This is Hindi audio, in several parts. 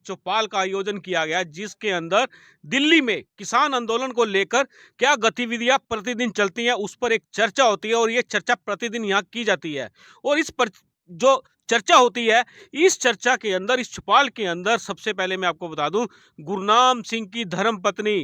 चौपाल का आयोजन किया गया, जिसके अंदर दिल्ली में किसान आंदोलन को लेकर क्या गतिविधियां प्रतिदिन चलती हैं उस पर एक चर्चा होती है और ये चर्चा प्रतिदिन यहाँ की जाती है। और इस पर जो चर्चा होती है, इस चर्चा के अंदर, इस चौपाल के अंदर सबसे पहले मैं आपको बता दूं, गुरनाम सिंह की धर्मपत्नी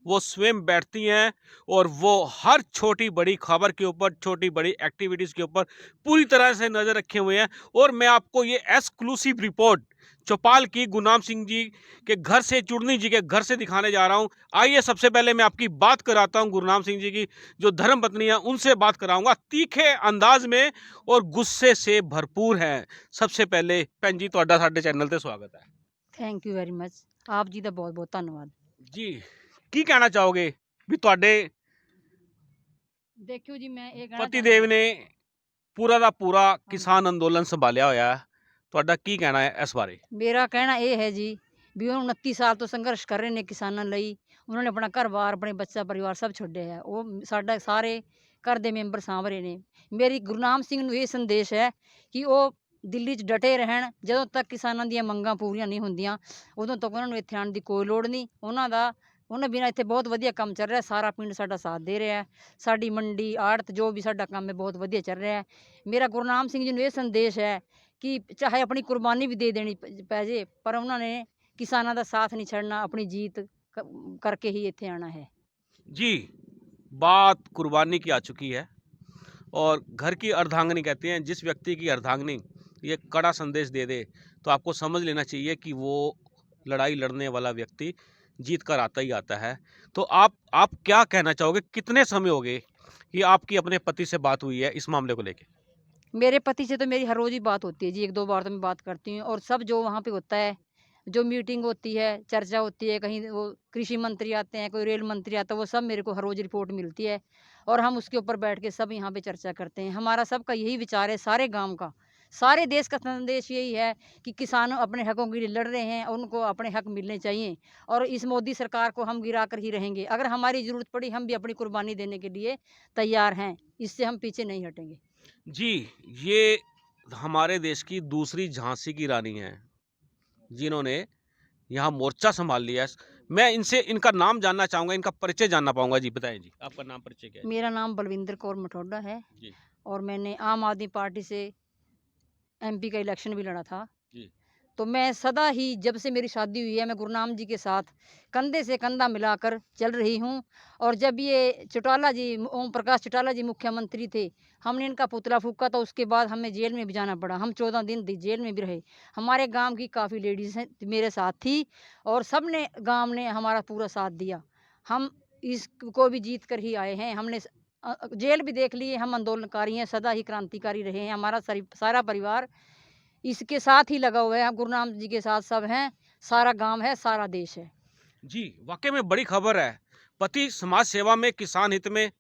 वो स्वयं बैठती हैं और वो हर छोटी बड़ी खबर के ऊपर, छोटी बड़ी एक्टिविटीज़ के ऊपर पूरी तरह से नज़र रखे हुए हैं। और मैं आपको ये एक्सक्लूसिव रिपोर्ट चौपाल की गुरनाम सिंह जी के घर से, चुड़नी जी के घर से दिखाने जा रहा हूं। आइए सबसे पहले मैं आपकी बात कराता हूं गुरनाम सिंह जी की जो धर्मपत्नी है उनसे बात कराऊंगा, तीखे अंदाज में और गुस्से से भरपूर हैं। सबसे पहले भैन जी तुहाडा साडे चैनल ते स्वागत है। Thank you very much. आप जी का बहुत बहुत धन्यवाद जी की कहना चाहोगे भी तुहाडे देखियो जी। मैं एक पतिदेव ने पूरा ਦਾ पूरा किसान अंदोलन संभालिया होया है, ਤੁਹਾਡਾ ਕੀ ਕਹਿਣਾ ਹੈ ਇਸ ਬਾਰੇ? मेरा कहना ये है जी भी 29 साल तो संघर्ष कर रहे ने किसानों ਲਈ। उन्होंने अपना घर बार, अपने बच्चा परिवार सब छोड़े है। वो साडा सारे घर ਦੇ ਮੈਂਬਰ ਸਾਂਭ ਰਹੇ ਨੇ। ਮੇਰੀ ਗੁਰਨਾਮ ਸਿੰਘ ਨੂੰ ਇਹ ਸੰਦੇਸ਼ ਹੈ ਕਿ ਉਹ ਦਿੱਲੀ 'ਚ ਡਟੇ ਰਹਿਣ। ਜਦੋਂ ਤੱਕ ਕਿਸਾਨਾਂ ਦੀਆਂ ਮੰਗਾਂ ਪੂਰੀਆਂ ਨਹੀਂ ਹੁੰਦੀਆਂ ਉਦੋਂ ਤੱਕ ਉਹਨਾਂ ਨੂੰ ਇੱਥੇ ਆਉਣ ਦੀ ਕੋਈ ਲੋੜ ਨਹੀਂ। ਉਹਨਾਂ ਬਿਨਾਂ ਇੱਥੇ ਬਹੁਤ ਵਧੀਆ ਕੰਮ ਚੱਲ ਰਿਹਾ। ਸਾਰਾ ਪਿੰਡ ਸਾਡਾ ਸਾਥ ਦੇ ਰਿਹਾ ਹੈ। ਸਾਡੀ ਮੰਡੀ, ਆੜਤ, ਜੋ ਵੀ ਸਾਡਾ ਕੰਮ ਹੈ ਬਹੁਤ ਵਧੀਆ ਚੱਲ ਰਿਹਾ ਹੈ। ਮੇਰਾ ਗੁਰਨਾਮ ਸਿੰਘ ਜੀ ਨੂੰ ਇਹ ਸੰਦੇਸ਼ ਹੈ ਕਿ ਚਾਹੇ ਆਪਣੀ ਕੁਰਬਾਨੀ ਵੀ ਦੇ ਦੇਣੀ ਪੈ ਜੇ, ਪਰ ਉਹਨਾਂ ਨੇ ਕਿਸਾਨਾਂ ਦਾ ਸਾਥ ਨਹੀਂ ਛੱਡਣਾ। ਆਪਣੀ जीत करके ही ਇੱਥੇ आना है। जी, बात कुर्बानी की आ चुकी है और घर की अर्धांगिनी कहते हैं, जिस व्यक्ति की अर्धांगिनी ये कड़ा संदेश दे दे तो आपको समझ लेना चाहिए कि वो लड़ाई लड़ने वाला व्यक्ति जीत कर आता ही आता है। तो आप क्या कहना चाहोगे, कितने समय हो गए कि आपकी अपने पति से बात हुई है इस मामले को लेके? मेरे पति से तो मेरी हर रोज़ ही बात होती है जी। 1-2 बार तो मैं बात करती हूँ और सब जो वहाँ पे होता है, जो मीटिंग होती है, चर्चा होती है, कहीं वो कृषि मंत्री आते हैं, कोई रेल मंत्री आता है, वो सब मेरे को हर रोज़ रिपोर्ट मिलती है और हम उसके ऊपर बैठ के सब यहाँ पे चर्चा करते हैं। हमारा सबका यही विचार है, सारे गाँव का, सारे देश का संदेश यही है कि किसान अपने हकों के लिए लड़ रहे हैं और उनको अपने हक मिलने चाहिए और इस मोदी सरकार को हम गिरा कर ही रहेंगे। अगर हमारी ज़रूरत पड़ी हम भी अपनी कुर्बानी देने के लिए तैयार हैं। इससे हम पीछे नहीं हटेंगे। जी, ये हमारे देश की दूसरी झांसी की रानी हैं, जिन्होंने यहाँ मोर्चा संभाल लिया है। मैं इनसे इनका नाम जानना चाहूँगा, इनका परिचय जानना पाऊँगा। जी बताएं जी, आपका नाम परिचय क्या है? मेरा नाम बलविंदर कौर मठोडा है जी और मैंने आम आदमी पार्टी से एमपी का इलेक्शन भी लड़ा था। जी तो मैं सदा ही, जब से मेरी शादी हुई है, मैं गुरनाम जी के साथ कंधे से कंधा मिलाकर चल रही हूँ। और जब ये चौटाला जी, ओम प्रकाश चौटाला जी मुख्यमंत्री थे, हमने इनका पुतला फूँका था। उसके बाद हमें जेल में भी जाना पड़ा। हम 14 दिन जेल में भी रहे। हमारे गांव की काफ़ी लेडीज़ हैं मेरे साथ थी और सब ने, गांव ने हमारा पूरा साथ दिया। हम इसको भी जीत कर ही आए हैं। हमने जेल भी देख लिए। हम आंदोलनकारी हैं, सदा ही क्रांतिकारी रहे हैं। हमारा सारा परिवार इसके साथ ही लगा हुआ है। हम गुरनाम जी के साथ सब हैं। सारा गांव है, सारा देश है। जी, वाकई में बड़ी खबर है। पति समाज सेवा में, किसान हित में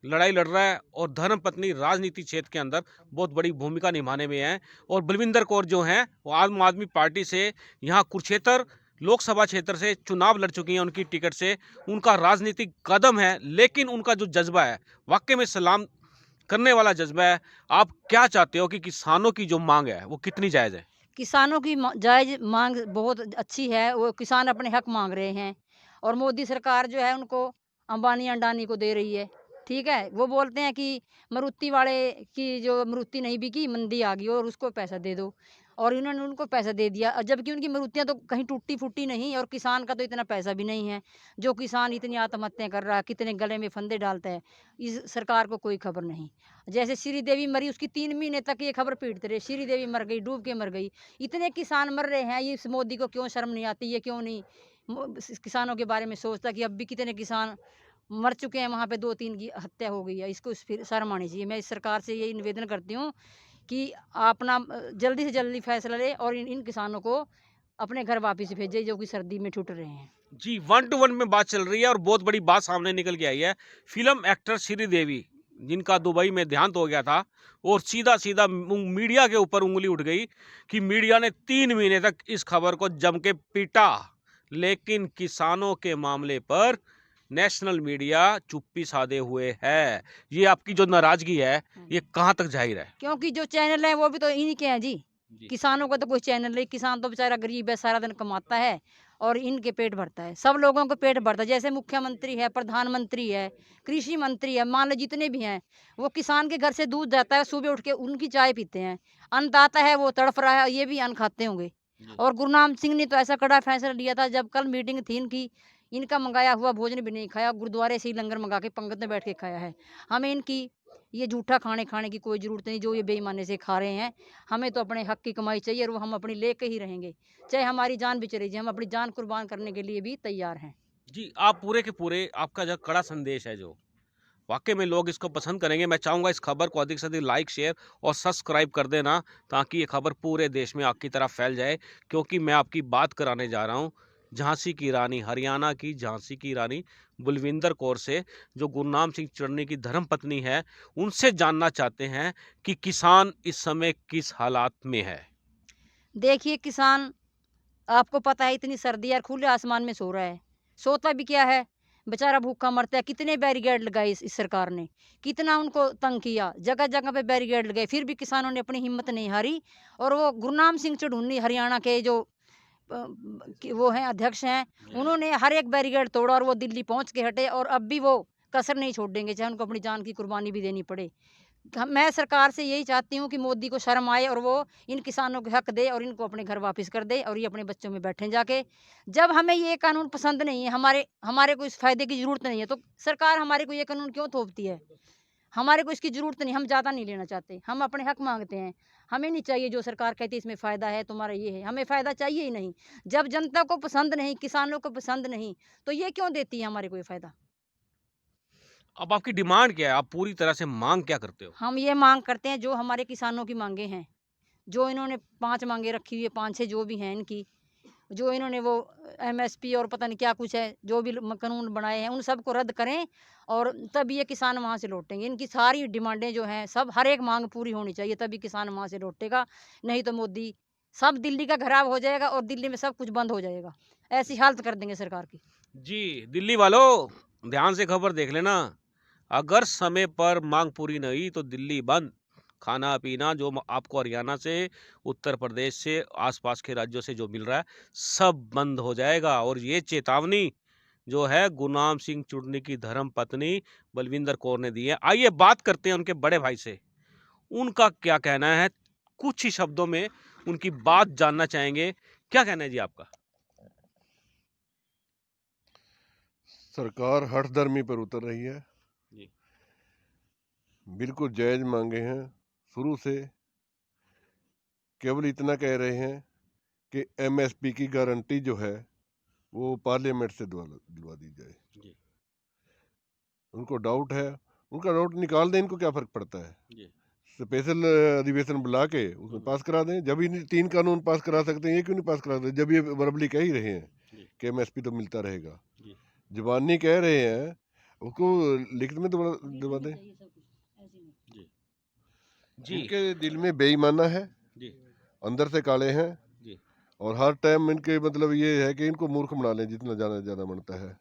लड़ाई लड़ रहा है और धर्मपत्नी राजनीति क्षेत्र के अंदर बहुत बड़ी भूमिका निभाने में है। और बलविंदर कौर जो हैं वो आम आदमी पार्टी से यहाँ कुरुक्षेत्र लोकसभा क्षेत्र से चुनाव लड़ चुकी हैं। उनकी टिकट से उनका राजनीतिक कदम है, लेकिन उनका जो जज्बा है वाकई में सलाम करने वाला जज्बा है। आप क्या चाहते हो कि किसानों की जो मांग है वो कितनी जायज़ है? किसानों की जायज़ मांग बहुत अच्छी है। वो किसान अपने हक मांग रहे हैं और मोदी सरकार जो है उनको अंबानी अंडानी को दे रही है। ठीक है, वो बोलते हैं कि मारुति वाले की जो मारुति नहीं बिकी, मंदी आ गई और उसको पैसा दे दो, और इन्होंने उनको पैसा दे दिया। जबकि उनकी मारुतियाँ तो कहीं टूटी फूटी नहीं और किसान का तो इतना पैसा भी नहीं है। जो किसान इतनी आत्महत्याएं कर रहा है, कितने गले में फंदे डालता है, इस सरकार को कोई खबर नहीं। जैसे श्रीदेवी मरी, उसकी 3 महीने तक ये खबर पीटते रहे, श्रीदेवी मर गई, डूब के मर गई। इतने किसान मर रहे हैं, ये इस मोदी को क्यों शर्म नहीं आती? ये क्यों नहीं किसानों के बारे में सोचता कि अब भी कितने किसान मर चुके हैं, वहाँ पे 2-3 की हत्या हो गई है। इसको फिर शर्म आनी चाहिए। मैं इस सरकार से यही निवेदन करती हूँ कि अपना जल्दी से जल्दी फैसला ले और इन किसानों को अपने घर वापस भेजे जो कि सर्दी में छूट रहे हैं। जी, 1 टू 1 में बात चल रही है और बहुत बड़ी बात सामने निकल के आई है। फिल्म एक्टर श्रीदेवी, जिनका दुबई में देहांत हो गया था, और सीधा सीधा मीडिया के ऊपर उंगली उठ गई कि मीडिया ने 3 महीने तक इस खबर को जम के पीटा, लेकिन किसानों के मामले पर नेशनल मीडिया चुप्पी साधे हुए है। ये आपकी जो नाराजगी है ये कहाँ तक जाहिर है? क्योंकि जो चैनल है वो भी तो इन्हीं के हैं जी। जी। किसानों का तो कोई चैनल नहीं, किसान तो बेचारा गरीब है, सारा दिन कमाता है और इनके पेट भरता है। सब लोगों को पेट भरता है, जैसे मुख्यमंत्री है, प्रधानमंत्री है, कृषि मंत्री है, मान लो जितने भी हैं, वो किसान के घर से दूध जाता है, सुबह उठ के उनकी चाय पीते हैं। अन्नदाता है, वो तड़फ रहा है, ये भी अन्न खाते होंगे। जी। और गुरनाम सिंह ने तो ऐसा कड़ा फैसला लिया था, जब कल मीटिंग थी इनकी, इनका मंगाया हुआ भोजन भी नहीं खाया, गुरुद्वारे से ही लंगर मंगा के पंगत में बैठ के खाया है। हमें इनकी ये झूठा खाने खाने की कोई ज़रूरत नहीं, जो ये बेईमानी से खा रहे हैं। हमें तो अपने हक की कमाई चाहिए और वो हम अपनी लेके ही रहेंगे। चाहे हमारी जान भी चली जाए, हम अपनी जान कुर्बान करने के लिए भी तैयार हैं। जी, आप पूरे के पूरे आपका जो कड़ा संदेश है जो, वाक़ई में लोग इसको पसंद करेंगे। मैं चाहूँगा इस खबर को अधिक से अधिक लाइक, शेयर और सब्सक्राइब कर देना, ताकि ये खबर पूरे देश में आपकी तरह फैल जाए। क्योंकि मैं आपकी बात कराने जा रहा हूँ झांसी की रानी, हरियाणा की झांसी की रानी बलविंदर कौर से, जो गुरनाम सिंह चन्नी की धर्मपत्नी है। उनसे जानना चाहते हैं कि किसान इस समय किस हालात में है? देखिए किसान, आपको पता है इतनी सर्दी है और खुले आसमान में सो रहा है। सोता भी क्या है, बेचारा भूखा मरता है। कितने बैरिकेड लगाए इस सरकार ने, कितना उनको तंग किया, जगह-जगह पे बैरिकेड लगाए, फिर भी किसानों ने अपनी हिम्मत नहीं हारी। और वो गुरनाम सिंह चढ़ूनी हरियाणा के जो कि वो हैं अध्यक्ष हैं, जी। उन्होंने हर एक बैरिकेड तोड़ा और वो दिल्ली पहुँच के हटे और अब भी वो कसर नहीं छोड़ेंगे, चाहे उनको अपनी जान की कुर्बानी भी देनी पड़े। मैं सरकार से यही चाहती हूँ कि मोदी को शर्म आए और वो इन किसानों को हक दे और इनको अपने घर वापस कर दे और ये अपने बच्चों में बैठें जाके। जब हमें ये कानून पसंद नहीं है, हमारे हमारे को इस फ़ायदे की ज़रूरत नहीं है, तो सरकार हमारे को ये कानून क्यों थोपती है? हमारे को इसकी ज़रूरत नहीं, हम ज़्यादा नहीं लेना चाहते, हम अपने हक माँगते हैं। हमें नहीं चाहिए जो सरकार कहती है इसमें फ़ायदा है, तुम्हारा ये है, हमें फ़ायदा चाहिए ही नहीं। जब जनता को पसंद नहीं, किसानों को पसंद नहीं, तो ये क्यों देती है हमारे को ये फ़ायदा? अब आपकी डिमांड क्या है? आप पूरी तरह से माँग क्या करते हो? हम ये माँग करते हैं जो हमारे किसानों की माँगें हैं। जो इन्होंने 5 माँगें रखी हुई है, 5-6 जो भी हैं इनकी, जो इन्होंने वो एमएसपी और पता नहीं क्या कुछ है, जो भी कानून बनाए हैं, उन सबको रद्द करें और तब ये किसान वहाँ से लौटेंगे। इनकी सारी डिमांडें जो हैं, सब हर एक माँग पूरी होनी चाहिए, तभी किसान वहाँ से लौटेगा। नहीं तो मोदी सब दिल्ली का घराव हो जाएगा और दिल्ली में सब कुछ बंद हो जाएगा। ऐसी हालत कर देंगे सरकार की। जी, दिल्ली वालों ध्यान से खबर देख लेना। अगर समय पर माँग पूरी नहीं हुई तो दिल्ली बंद। खाना-पीना जो आपको हरियाणा से, उत्तर प्रदेश से, आस-पास के राज्यों से जो मिल रहा है, सब बंद हो जाएगा। और ये चेतावनी जो है गुरनाम सिंह चुन्नी की धर्मपत्नी बलविंदर कौर ने दी है। आइए बात करते हैं उनके बड़े भाई से। उनका क्या कहना है? कुछ ही शब्दों में उनकी बात जानना चाहेंगे। क्या कहना है जी आपका? सरकार हठधर्मी पर उतर रही है। जी। बिल्कुल जायज़ मांगे हैं। शुरू से केवल इतना कह रहे हैं कि एमएसपी की गारंटी जो है वो पार्लियामेंट से दिलवा दी जाए। जी। उनको डाउट है, उनका डाउट निकाल दें, इनको क्या फ़र्क पड़ता है। जी। स्पेशल अधिवेशन बुला के उसमें पास करा दें। जब इन 3 कानून पास करा सकते हैं, ये क्यों नहीं पास करा सकते? जब ये वर्बली कह ही रहे हैं जी। कि एमएसपी तो मिलता रहेगा। जी। ज़ुबानी कह रहे हैं, उसको लिखित में दिलवा दें। जी। जी। इनके दिल में बेईमाना है, जी। अंदर से काले हैं। जी। और हर टाइम इनके मतलब ये है कि इनको मूर्ख बना लें जितना ज़्यादा बनता है।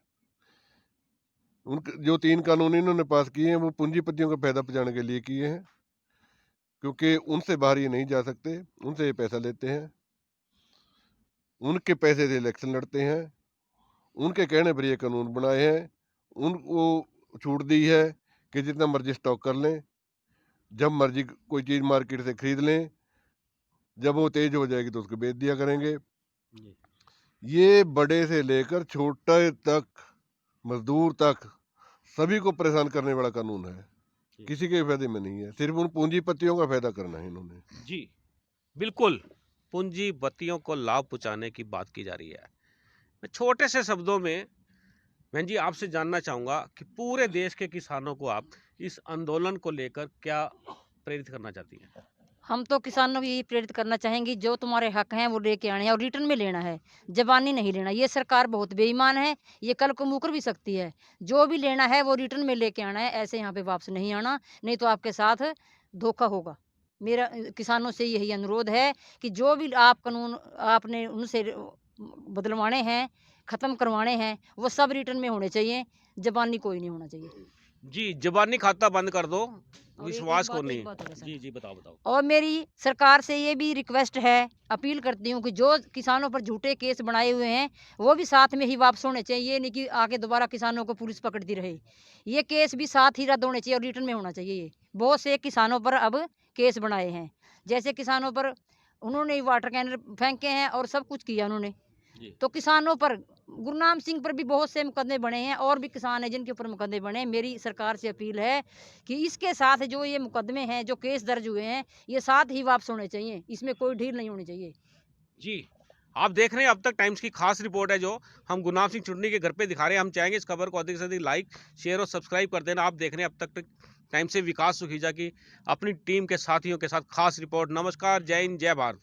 उनके जो 3 कानून इन्होंने पास किए हैं वो पूंजीपतियों को फ़ायदा पहुँचाने के लिए किए हैं, क्योंकि उनसे बाहर ये नहीं जा सकते, उनसे ये पैसा लेते हैं, उनके पैसे से इलेक्शन लड़ते हैं, उनके कहने पर ये कानून बनाए हैं, उनको छूट दी है कि जितना मर्ज़ी स्टॉक कर लें, जब मर्ज़ी कोई चीज़ मार्केट से खरीद लें, जब वो तेज़ हो जाएगी तो उसको बेच दिया करेंगे। जी। ये बड़े से लेकर छोटे तक, मज़दूर तक सभी को परेशान करने वाला कानून है। जी। किसी के फ़ायदे में नहीं है, सिर्फ़ उन पूंजीपतियों का फ़ायदा करना है इन्होंने। जी, बिल्कुल। पूंजीपतियों को लाभ पहुँचाने की बात की जा रही है। मैं छोटे से शब्दों में बहन जी आपसे जानना चाहूँगा कि पूरे देश के किसानों को आप इस आंदोलन को लेकर क्या प्रेरित करना चाहती हैं? हम तो किसानों को यही प्रेरित करना चाहेंगे, जो तुम्हारे हक हैं वो लेके आने हैं और रिटर्न में लेना है, ज़बानी नहीं लेना। ये सरकार बहुत बेईमान है, ये कल को मुकर भी सकती है। जो भी लेना है वो रिटर्न में लेके आना है, ऐसे यहाँ पे वापस नहीं आना, नहीं तो आपके साथ धोखा होगा। मेरा किसानों से यही अनुरोध है कि जो भी आप कानून आपने उनसे बदलवाने हैं, ख़त्म करवाने हैं, वो सब रिटर्न में होने चाहिए, ज़बानी कोई नहीं होना चाहिए। जी, ज़बानी खाता बंद कर दो, और विश्वास को एक नहीं। बात और है सर। जी, जी, बताओ, बताओ। और मेरी सरकार से ये भी रिक्वेस्ट है, अपील करती हूँ कि जो किसानों पर झूठे केस बनाए हुए हैं, वो भी साथ में ही वापस होने चाहिए। ये नहीं कि आके दोबारा किसानों को पुलिस पकड़ती रहे। ये केस भी साथ ही रद्द होने चाहिए और रिटर्न में होना चाहिए ये। बहुत से किसानों पर अब केस बनाए हैं। जैसे किसानों पर उन्होंने वाटर कैनर फेंके हैं और सब कुछ किया उन्होंने। जी। तो किसानों पर गुरनाम सिंह पर भी बहुत से मुकदमे बने हैं और भी किसान हैं जिनके ऊपर मुकदमे बने हैं। मेरी सरकार से अपील है कि इसके साथ जो ये मुकदमे हैं, जो केस दर्ज हुए हैं, ये साथ ही वापस होने चाहिए। इसमें कोई ढील नहीं होनी चाहिए। जी, आप देख रहे हैं अब तक टाइम्स की खास रिपोर्ट है जो हम गुरनाम सिंह चुन्नी के घर पे दिखा रहे हैं। हम चाहेंगे इस खबर को अधिक से अधिक लाइक, शेयर और सब्सक्राइब कर देना। आप देख रहे हैं अब तक टाइम्स से विकास सुखीजा की अपनी टीम के साथियों के साथ खास रिपोर्ट। नमस्कार, जय हिंद, जय भारत।